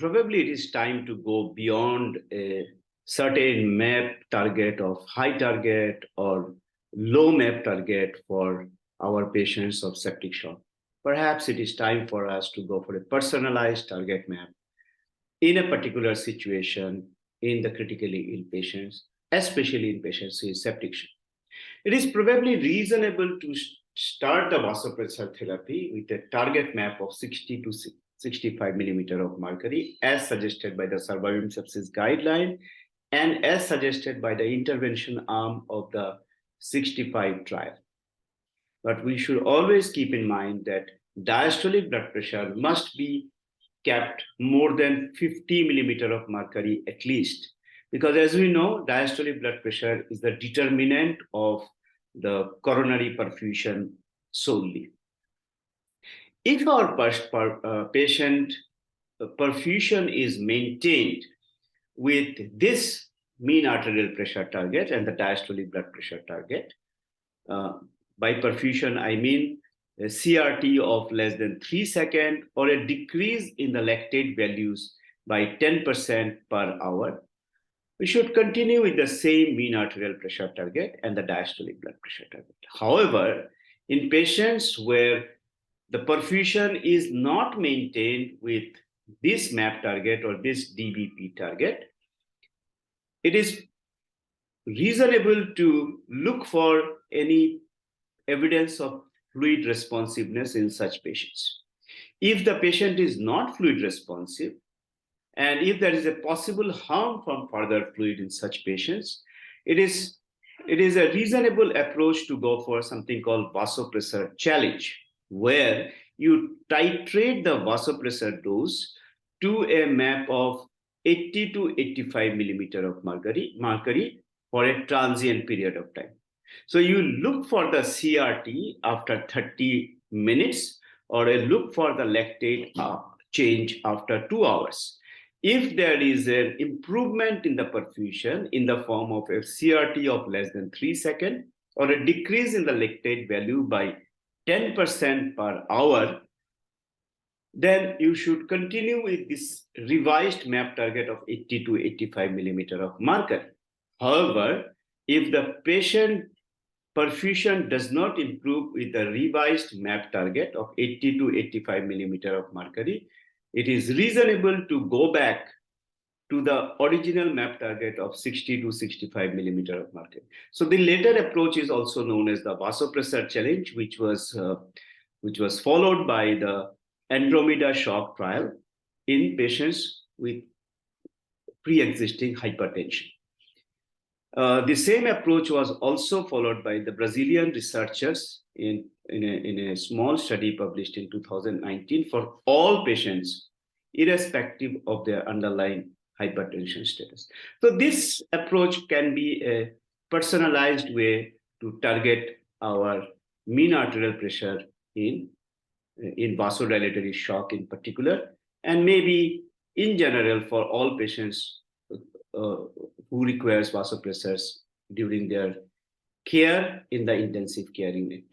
probably it is time to go beyond a certain map target of high target or low map target for our patients of septic shock. Perhaps it is time for us to go for a personalized target map in a particular situation in the critically ill patients, especially in patients with septic shock. It is probably reasonable to start the vasopressor therapy with a target map of 60 to 65 millimeter of mercury, as suggested by the surviving sepsis guideline and as suggested by the intervention arm of the 65 trial. But we should always keep in mind that diastolic blood pressure must be kept more than 50 millimeter of mercury at least, because as we know, diastolic blood pressure is the determinant of the coronary perfusion solely. If our patient perfusion is maintained with this mean arterial pressure target and the diastolic blood pressure target, by perfusion, I mean a CRT of less than 3 seconds or a decrease in the lactate values by 10% per hour, we should continue with the same mean arterial pressure target and the diastolic blood pressure target. However, in patients where the perfusion is not maintained with this MAP target or this DBP target, it is reasonable to look for any evidence of fluid responsiveness in such patients. If the patient is not fluid responsive, and if there is a possible harm from further fluid in such patients, it is a reasonable approach to go for something called vasopressor challenge, where you titrate the vasopressor dose to a map of 80 to 85 millimeter of mercury for a transient period of time. So you look for the CRT after 30 minutes or a look for the lactate change after 2 hours. If there is an improvement in the perfusion in the form of a CRT of less than 3 seconds or a decrease in the lactate value by 10% per hour, then you should continue with this revised MAP target of 80 to 85 millimeter of mercury. However, if the patient perfusion does not improve with the revised MAP target of 80 to 85 millimeter of mercury, it is reasonable to go back to the original MAP target of 60 to 65 millimeter of mercury. So the later approach is also known as the vasopressor challenge, which was followed by the Andromeda shock trial in patients with pre-existing hypertension. The same approach was also followed by the Brazilian researchers in a small study published in 2019 for all patients, irrespective of their underlying hypertension status. So this approach can be a personalized way to target our mean arterial pressure in vasodilatory shock in particular, and maybe in general for all patients who requires vasopressors during their care in the intensive care unit.